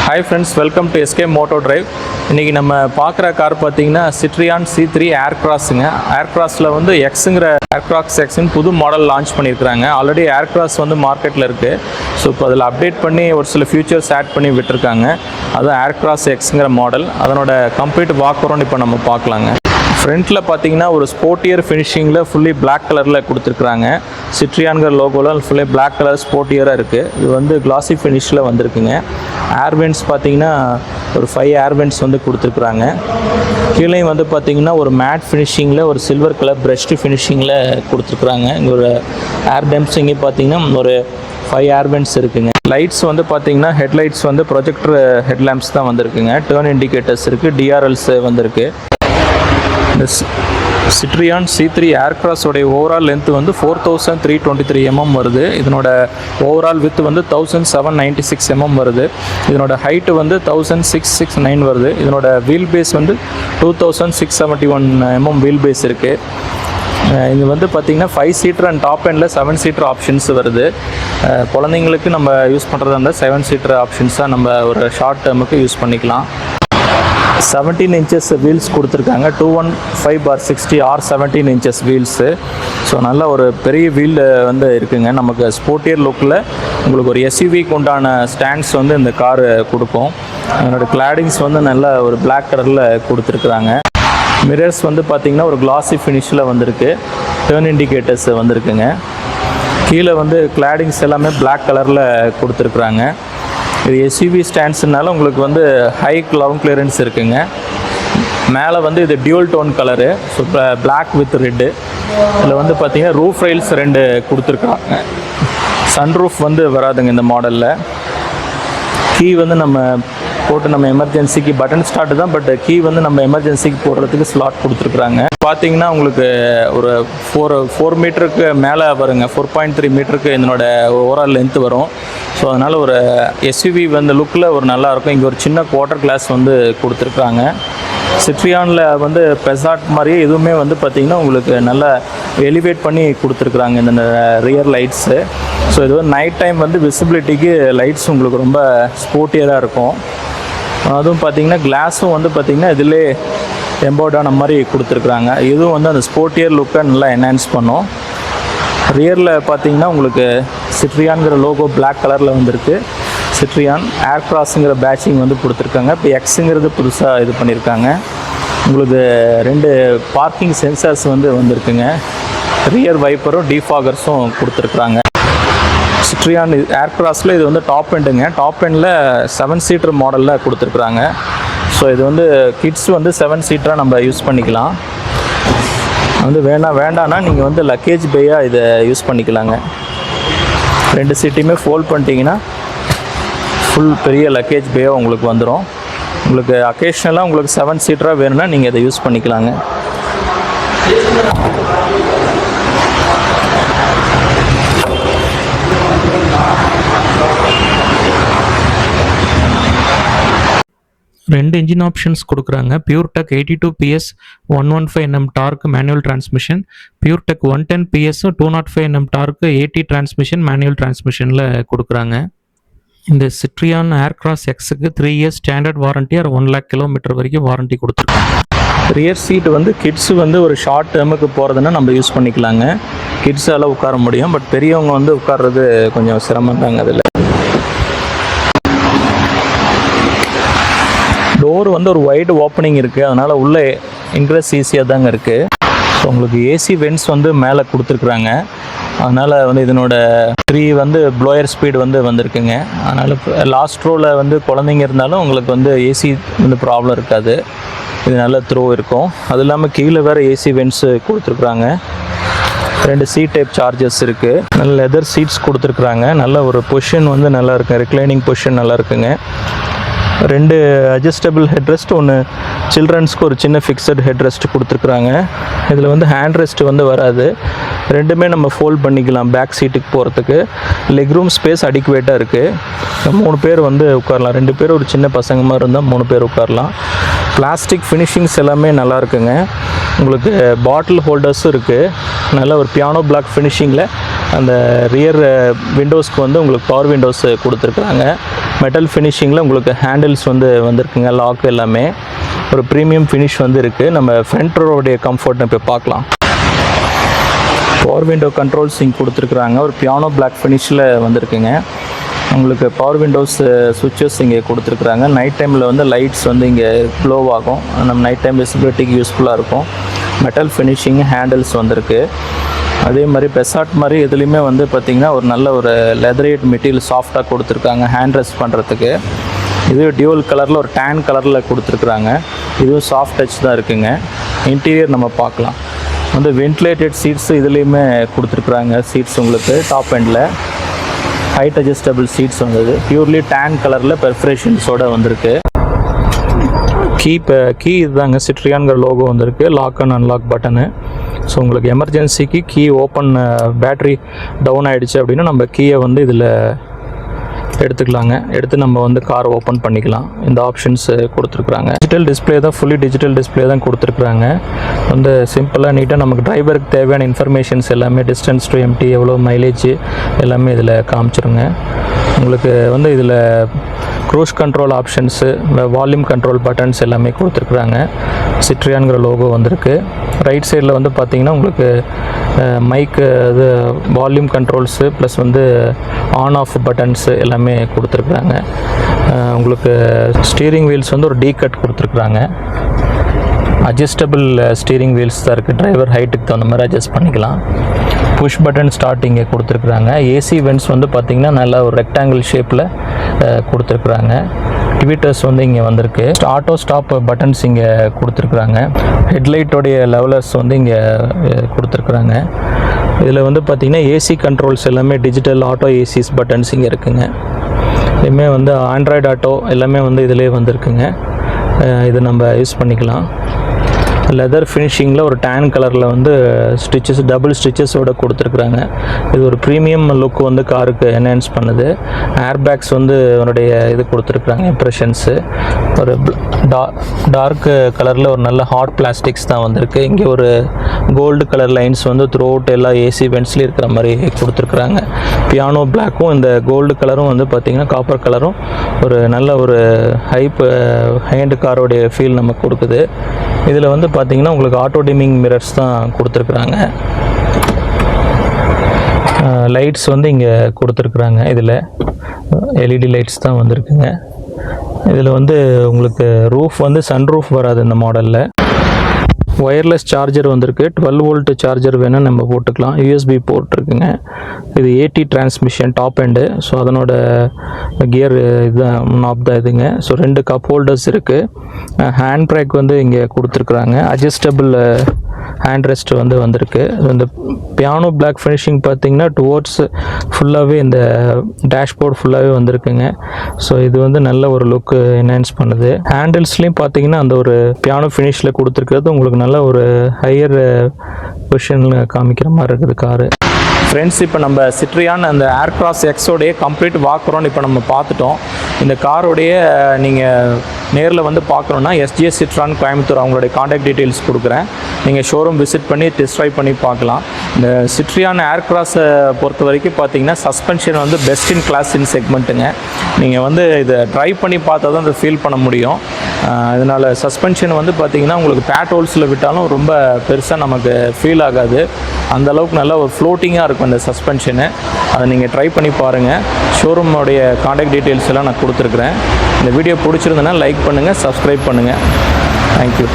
Hi friends, welcome to SK Moto Drive. இன்றைக்கி நம்ம பார்க்குற கார் பார்த்தீங்கன்னா சிட்ரியான் C3 ஏர்க்ராஸுங்க. ஏர்க்ராஸில் வந்து எக்ஸுங்கிற ஏர்க்ராஸ் எக்ஸ்ன்னு புது மாடல் லான்ச் பண்ணியிருக்கிறாங்க. ஆல்ரெடி ஏர்க்ராஸ் வந்து மார்க்கெட்டில் இருக்குது. ஸோ இப்போ அதில் அப்டேட் பண்ணி ஒரு சில ஃபியூச்சர்ஸ் ஆட் பண்ணி விட்டுருக்காங்க. அதுவும் ஏர்க்ராஸ் எக்ஸுங்கிற மாடல். அதனோட கம்ப்ளீட் வாக் அரவுண்ட் இப்போ நம்ம பார்க்கலாங்க. ஃப்ரண்ட்டில் பார்த்தீங்கன்னா ஒரு ஸ்போர்ட்டியர் ஃபினிஷிங்கில் ஃபுல்லி பிளாக் கலரில் கொடுத்துருக்குறாங்க. சிட்ரியான்கிற லோகோவில் ஃபுல்லி பிளாக் கலர் ஸ்போர்ட்டியராக இருக்குது. இது வந்து கிளாசி ஃபினிஷில் வந்திருக்குங்க. ஏர்வென்ட்ஸ் பார்த்தீங்கன்னா ஒரு 5 ஏர்வென்ட்ஸ் வந்து கொடுத்துருக்குறாங்க. கீழே வந்து பார்த்தீங்கன்னா ஒரு மேட் ஃபினிஷிங்கில் ஒரு சில்வர் கலர் பிரஷ்ட் ஃபினிஷிங்கில் கொடுத்துருக்குறாங்க. இங்கே ஒரு ஏர் டெம்ப்ஸ் இங்கே பார்த்தீங்கன்னா ஒரு 5 ஏர்வென்ட்ஸ் இருக்குங்க. லைட்ஸ் வந்து பார்த்தீங்கன்னா ஹெட்லைட்ஸ் வந்து ப்ரொஜெக்டர் ஹெட்லாம்ப்ஸ் தான் வந்திருக்குங்க. டர்ன் இண்டிகேட்டர்ஸ் இருக்குது, டிஆர்எல்ஸ் வந்திருக்கு. இந்த சிட்ரியான் C3 ஏர்க்ராஸோடைய ஓவரால் லென்த் வந்து 4323 mm வருது. இதனோட ஓவரால் வித் வந்து 1796 mm வருது. இதனோட ஹைட்டு வந்து 1669 வருது. இதனோட வீல் பேஸ் வந்து 2671 mm வீல் பேஸ் இருக்குது. இது வந்து பார்த்திங்கன்னா 5 சீட்டர் அண்ட் டாப் எண்டில் 7 சீட்டர் ஆப்ஷன்ஸ் வருது. குழந்தைங்களுக்கு நம்ம யூஸ் பண்ணுறதா இருந்தால் 7 சீட்டர் ஆப்ஷன்ஸாக நம்ம ஒரு ஷார்ட் டேர்முக்கு யூஸ் பண்ணிக்கலாம். 17 inches வீல்ஸ் கொடுத்துருக்காங்க. 215/60 or 17 inches வீல்ஸு. ஸோ நல்ல ஒரு பெரிய வீல் வந்து இருக்குங்க. நமக்கு ஸ்போர்ட்டியர் லுக்கில் உங்களுக்கு ஒரு SUVக்கு உண்டான ஸ்டாண்ட்ஸ் வந்து இந்த கார் கொடுக்கும். அதனோட கிளாடிங்ஸ் வந்து நல்ல ஒரு பிளாக் கலரில் கொடுத்துருக்குறாங்க. மிரர்ஸ் வந்து பார்த்திங்கன்னா ஒரு கிளாசி ஃபினிஷில் வந்திருக்கு. டர்ன் இண்டிகேட்டர்ஸ் வந்திருக்குங்க. கீழே வந்து கிளாடிங்ஸ் எல்லாமே பிளாக் கலரில் கொடுத்துருக்குறாங்க. இது SUV ஸ்டாண்ட்ஸ்னால உங்களுக்கு வந்து ஹை கிரவுண்ட் கிளியரன்ஸ் இருக்குங்க. மேலே வந்து இது dual tone colour, so black with red. இதில் வந்து பார்த்திங்கன்னா ரூஃப் ரைல்ஸ் 2 கொடுத்துருக்காங்க. சன்ரூஃப் வந்து வராதுங்க இந்த மாடலில். கீ வந்து நம்ம போட்டு நம்ம எமர்ஜென்சிக்கு பட்டன் ஸ்டார்ட் தான், பட் கீ வந்து நம்ம எமர்ஜென்சிக்கு போடுறதுக்கு ஸ்லாட் கொடுத்துருக்குறாங்க. பார்த்தீங்கன்னா உங்களுக்கு ஒரு 4 மீட்டருக்கு மேலே வருங்க. 4.3 மீட்டருக்கு இதனோட ஓவரால் லென்த் வரும். ஸோ அதனால் ஒரு SUV வந்து லுக்கில் ஒரு நல்லாயிருக்கும். இங்கே ஒரு சின்ன குவார்ட்டர் கிளாஸ் வந்து கொடுத்துருக்குறாங்க. சிட்ரியானில் வந்து பெசாட் மாதிரியே எதுவுமே வந்து பார்த்திங்கன்னா உங்களுக்கு நல்லா எலிவேட் பண்ணி கொடுத்துருக்குறாங்க இந்த ரியர் லைட்ஸு. ஸோ இது வந்து நைட் டைம் வந்து விசிபிலிட்டிக்கு லைட்ஸ் உங்களுக்கு ரொம்ப ஸ்போர்ட்டியராக இருக்கும். அதுவும் பார்த்திங்கன்னா கிளாஸும் வந்து பார்த்திங்கன்னா இதிலே எம்போர்டான மாதிரி கொடுத்துருக்குறாங்க. இதுவும் வந்து அந்த ஸ்போர்ட்டியர் லுக்கை நல்லா என்ஹான்ஸ் பண்ணும். ரியரில் பார்த்தீங்கன்னா உங்களுக்கு சிட்ரியான்கிற லோகோ பிளாக் கலரில் வந்திருக்கு. சிட்ரியான் ஏர்க்ராஸுங்கிற பேட்சிங் வந்து கொடுத்துருக்காங்க. இப்போ எக்ஸுங்கிறது புதுசாக இது பண்ணியிருக்காங்க. உங்களுக்கு 2 பார்க்கிங் சென்சார்ஸ் வந்து வந்திருக்குங்க. ரியர் வைப்பரும் டீஃபாகர்ஸும் கொடுத்துருக்குறாங்க. சிட்ரியான் ஏர்க்ராஸில் இது வந்து டாப் எண்டுங்க. டாப் எண்டில் 7 சீட்டர் மாடலில் கொடுத்துருக்குறாங்க. ஸோ இது வந்து கிட்ஸ் வந்து 7 சீட்டராக நம்ம யூஸ் பண்ணிக்கலாம். வந்து வேண்டான்னா நீங்கள் வந்து லக்கேஜ் பேயாக இதை யூஸ் பண்ணிக்கலாங்க. 2 சீட்டையுமே ஃபோல்ட் பண்ணிட்டீங்கன்னா ஃபுல் பெரிய லக்கேஜ் பேயாக உங்களுக்கு வந்துடும். உங்களுக்கு அக்கேஷ்னலாக உங்களுக்கு 7 சீட்டராக வேணும்னா நீங்கள் இதை யூஸ் பண்ணிக்கலாங்க. ரெண்டு இன்ஜின் ஆப்ஷன்ஸ் கொடுக்குறாங்க. PureTech 82 PS 115 Nm torque manual transmission, PureTech 110 PS 205 Nm torque 80 transmission manual டிரான்ஸ்மிஷனில் கொடுக்குறாங்க. இந்த சிட்ரியான் ஏர்க்ராஸ் எக்ஸுக்கு 3 years ஸ்டாண்டர்ட் வாரண்ட்டி ஒரு 1 lakh கிலோமீட்டர் வரைக்கும் வாரண்ட்டி கொடுத்துருக்காங்க. ரியர் சீட் வந்து கிட்ஸு வந்து ஒரு ஷார்ட் டேர்முக்கு போகிறதுன்னா நம்ம யூஸ் பண்ணிக்கலாங்க. கிட்ஸால் உட்கார முடியும், பட் பெரியவங்க வந்து உட்கார்றது கொஞ்சம் சிரமம் தாங்க. அதில் டோர் வந்து ஒரு வைடு ஓப்பனிங் இருக்குது. அதனால் உள்ளே இன்க்ரெஸ் ஈஸியாக தாங்க இருக்குது. ஸோ உங்களுக்கு AC வென்ட்ஸ் வந்து மேலே கொடுத்துருக்குறாங்க. அதனால் வந்து இதனோட 3 வந்து ப்ளோயர் ஸ்பீடு வந்து வந்திருக்குங்க. அதனால் லாஸ்ட் ரோவில் வந்து குழந்தைங்க இருந்தாலும் உங்களுக்கு வந்து AC வந்து ப்ராப்ளம் இருக்காது. இது நல்ல த்ரோ இருக்கும். அது இல்லாமல் கீழே வேறு AC வென்ட்ஸு கொடுத்துருக்குறாங்க. 2 C டைப் சார்ஜஸ் இருக்குது. நல்ல லெதர் சீட்ஸ் கொடுத்துருக்குறாங்க. நல்ல ஒரு பொசிஷன் வந்து நல்லா இருக்குது. ரிக்ளைனிங் பொசிஷன் நல்லா இருக்குங்க. 2 அட்ஜஸ்டபிள் ஹெட்ரெஸ்ட், ஒன்று சில்ட்ரன்ஸ்க்கு ஒரு சின்ன ஃபிக்ஸட் ஹெட்ரெஸ்ட் கொடுத்துருக்குறாங்க. இதில் வந்து ஹேண்ட் ரெஸ்ட் வந்து வராது, ரெண்டுமே நம்ம ஃபோல்ட் பண்ணிக்கலாம் பேக் சீட்டுக்கு போகிறதுக்கு. லெக் ரூம் ஸ்பேஸ் அடிக்குவேட்டாக இருக்குது. 3 பேர் வந்து உட்காரலாம், 2 பேர் ஒரு சின்ன பசங்க மாதிரி இருந்தால் 3 பேர் உட்காரலாம். பிளாஸ்டிக் ஃபினிஷிங்ஸ் எல்லாமே நல்லா இருக்குங்க. உங்களுக்கு பாட்டில் ஹோல்டர்ஸும் இருக்குது. நல்ல ஒரு பியானோ பிளாக் ஃபினிஷிங்கில் அந்த ரியர் விண்டோஸ்க்கு வந்து உங்களுக்கு பவர் விண்டோஸ் கொடுத்துருக்குறாங்க. மெட்டல் ஃபினிஷிங்கில் உங்களுக்கு ஹேண்டில்ஸ் வந்து வந்திருக்குங்க, லாக் எல்லாமே ஒரு ப்ரீமியம் ஃபினிஷ் வந்து இருக்குது. நம்ம ஃப்ரண்ட் ரோடைய கம்ஃபர்ட்னு இப்போ பார்க்கலாம். பவர் விண்டோ கண்ட்ரோல்ஸ் இங்கே கொடுத்துருக்குறாங்க, ஒரு பியானோ பிளாக் ஃபினிஷில் வந்திருக்குங்க. உங்களுக்கு பவர் விண்டோஸ் சுவிட்சஸ் இங்கே கொடுத்துருக்குறாங்க. நைட் டைமில் வந்து லைட்ஸ் வந்து இங்கே க்ளோ ஆகும், நம்ம நைட் டைம் விசிபிலிட்டிக்கு யூஸ்ஃபுல்லாக இருக்கும். மெட்டல் ஃபினிஷிங் ஹேண்டில்ஸ் வந்திருக்கு. அதே மாதிரி பெசாட் மாதிரி எதுலேயுமே வந்து பார்த்திங்கன்னா ஒரு நல்ல ஒரு லெதரேட் மெட்டீரியல் சாஃப்டாக கொடுத்துருக்காங்க ஹேண்ட் ரெஸ்ட் பண்ணுறதுக்கு. இது டியூவல் கலரில் ஒரு டேன் கலரில் கொடுத்துருக்குறாங்க. இதுவும் சாஃப்ட் டச் தான் இருக்குங்க. இன்டீரியர் நம்ம பார்க்கலாம். வந்து வென்டிலேட்டட் சீட்ஸ் இதுலேயுமே கொடுத்துருக்குறாங்க. சீட்ஸ் உங்களுக்கு டாப் எண்டில் ஹைட் அட்ஜஸ்டபிள் சீட்ஸ் வந்தது. பியூர்லி டேன் கலரில் பெர்ஃபரேஷன்ஸோடு வந்திருக்கு. கீ இதுதாங்க, சிட்ரியான்கிற லோகோ வந்திருக்கு. Lock and unlock button. So உங்களுக்கு எமர்ஜென்சிக்கு கீ ஓப்பன், பேட்ரி டவுன் ஆகிடுச்சு அப்படின்னா நம்ம கீயை வந்து இதில் எடுத்துக்கலாங்க. எடுத்து நம்ம வந்து கார் ஓப்பன் பண்ணிக்கலாம். இந்த ஆப்ஷன்ஸ் கொடுத்துருக்குறாங்க. டிஜிட்டல் டிஸ்பிளே தான், ஃபுல்லி டிஜிட்டல் டிஸ்பிளே தான் கொடுத்துருக்குறாங்க. வந்து சிம்பிளாக நீட்டாக நமக்கு டிரைவருக்கு தேவையான இன்ஃபர்மேஷன்ஸ் எல்லாமே, டிஸ்டன்ஸ் டு எம்டி, எவ்வளோ மைலேஜ் எல்லாமே இதில் காமிச்சிருங்க. உங்களுக்கு வந்து இதில் cruise control options, volume control buttons எல்லாமே கொடுத்துருக்குறாங்க. சிட்ரியான்கிற லோகோ வந்திருக்கு. ரைட் சைடில் வந்து பார்த்திங்கன்னா உங்களுக்கு மைக்கு, இது வால்யூம் கண்ட்ரோல்ஸு ப்ளஸ் வந்து ஆன் ஆஃப் பட்டன்ஸு எல்லாமே கொடுத்துருக்குறாங்க. உங்களுக்கு ஸ்டீரிங் வீல்ஸ் வந்து ஒரு கட் கொடுத்துருக்குறாங்க. அட்ஜஸ்டபிள் ஸ்டீரிங் வீல்ஸ் தான் இருக்குது. டிரைவர் ஹைட்டுக்கு தகுந்த மாதிரி அட்ஜஸ்ட் பண்ணிக்கலாம். புஷ் பட்டன் ஸ்டார்ட் இங்கே கொடுத்துருக்குறாங்க. ஏசி வென்ட்ஸ் வந்து பார்த்திங்கன்னா நல்லா ஒரு ரெக்டாங்கிள் ஷேப்பில் கொடுத்துருக்குறாங்க. டிவிட்டர்ஸ் வந்து இங்கே வந்திருக்கு. ஆட்டோ ஸ்டாப் பட்டன்ஸ் இங்கே கொடுத்துருக்குறாங்க. ஹெட்லைட்டோடைய லெவலர்ஸ் வந்து இங்கே கொடுத்துருக்குறாங்க. இதில் வந்து பார்த்திங்கன்னா ஏசி கண்ட்ரோல்ஸ் எல்லாமே டிஜிட்டல் ஆட்டோ ஏசிஸ் பட்டன்ஸ் இங்கே இருக்குங்க. இதுவுமே வந்து ஆண்ட்ராய்டு ஆட்டோ எல்லாமே வந்து இதிலே வந்திருக்குங்க. இது நம்ம யூஸ் பண்ணிக்கலாம். லெதர் ஃபினிஷிங்கில் ஒரு டேன் கலரில் வந்து ஸ்டிச்சஸ், டபுள் ஸ்டிச்சஸோடு கொடுத்துருக்குறாங்க. இது ஒரு ப்ரீமியம் லுக் வந்து காருக்கு என்ஹான்ஸ் பண்ணுது. ஏர் பேக்ஸ் வந்து அவருடைய இது கொடுத்துருக்குறாங்க, இம்ப்ரெஷன்ஸு. ஒரு டார்க் கலரில் ஒரு நல்ல ஹாட் பிளாஸ்டிக்ஸ் தான் வந்திருக்கு. இங்கே ஒரு கோல்டு கலர் லைன்ஸ் வந்து த்ரூ அவுட் எல்லா ஏசி வென்ட்ஸ்லேயும் இருக்கிற மாதிரி கொடுத்துருக்குறாங்க. பியானோ பிளாக்கும் இந்த கோல்டு கலரும் வந்து பார்த்திங்கன்னா காப்பர் கலரும் ஒரு நல்ல ஒரு ஹைண்டு காரோடைய ஃபீல் நமக்கு கொடுக்குது. இதில் வந்து பார்த்திங்கன்னா உங்களுக்கு ஆட்டோ டிமிங் மிரர்ஸ் தான் கொடுத்துருக்குறாங்க. லைட்ஸ் வந்து இங்கே கொடுத்துருக்குறாங்க. இதில் எல்இடி லைட்ஸ் தான் வந்திருக்குங்க. இதில் வந்து உங்களுக்கு ரூஃப் வந்து சன் ரூஃப் வராது இந்த மாடலில். ஒயர்லெஸ் சார்ஜர் வந்திருக்கு. 12 வோல்ட் சார்ஜர் வேணும் நம்ம போட்டுக்கலாம். யூஎஸ்பி போர்ட் இருக்குங்க. இது ஏடி டிரான்ஸ்மிஷன் டாப் எண்டு. ஸோ அதனோட கியர் இதுதான், நாப் தான் இதுங்க. ஸோ 2 கப் ஹோல்டர்ஸ் இருக்குது. ஹேண்ட் பிரேக் வந்து இங்கே கொடுத்துருக்குறாங்க. அட்ஜஸ்டபிள் ஹேண்ட் ரெஸ்ட் வந்து வந்திருக்கு. இந்த பியானோ பிளாக் ஃபினிஷிங் பார்த்திங்கன்னா டுவோர்ட்ஸ் ஃபுல்லாகவே இந்த டேஷ்போர்ட் ஃபுல்லாகவே வந்திருக்குங்க. ஸோ இது வந்து நல்ல ஒரு லுக்கு என்ஹான்ஸ் பண்ணுது. ஹேண்டில்ஸ்லேயும் பார்த்திங்கன்னா அந்த ஒரு பியானோ ஃபினிஷில் கொடுத்துருக்கிறது உங்களுக்கு நல்ல ஒரு ஹையர் பொசிஷனில் காமிக்கிற மாதிரி இருக்குது காரு. ஃப்ரெண்ட்ஸ், இப்போ நம்ம சிட்ரியான் அந்த ஏர்க்ராஸ் எக்ஸோடைய கம்ப்ளீட் வாக்குறோன்னு இப்போ நம்ம பார்த்துட்டோம். இந்த காரோடைய நீங்கள் நேரில் வந்து பார்க்கணுன்னா எஸ்ஜிஎஸ் சிட்ரான் கோயம்புத்தூர் அவங்களுடைய காண்டாக்ட் டீட்டெயில்ஸ் கொடுக்குறேன். நீங்கள் ஷோரூம் விசிட் பண்ணி டெஸ்ட் ட்ரைவ் பண்ணி பார்க்கலாம். இந்த சிட்ரியான் ஏர்க்ராஸை பொறுத்த வரைக்கும் பார்த்தீங்கன்னா சஸ்பென்ஷன் வந்து பெஸ்ட் இன் கிளாஸ் இன் செக்மெண்ட்டுங்க. நீங்கள் வந்து இதை ட்ரைவ் பண்ணி பார்த்தா தான் அதை ஃபீல் பண்ண முடியும். இதனால் சஸ்பென்ஷன் வந்து பார்த்திங்கன்னா உங்களுக்கு பேட் ஹோல்ஸில் விட்டாலும் ரொம்ப பெருசாக நமக்கு ஃபீல் ஆகாது. அந்தளவுக்கு நல்லா ஒரு ஃப்ளோட்டிங்காக இருக்கும் இந்த சஸ்பென்ஷனு. அதை நீங்கள் ட்ரை பண்ணி பாருங்கள். ஷோரூமோடைய காண்டாக்ட் டீட்டெயில்ஸ் எல்லாம் நான் கொடுத்துருக்குறேன். இந்த வீடியோ பிடிச்சிருந்தேன்னா லைக் பண்ணுங்கள், சப்ஸ்கிரைப் பண்ணுங்கள். தேங்க்யூ.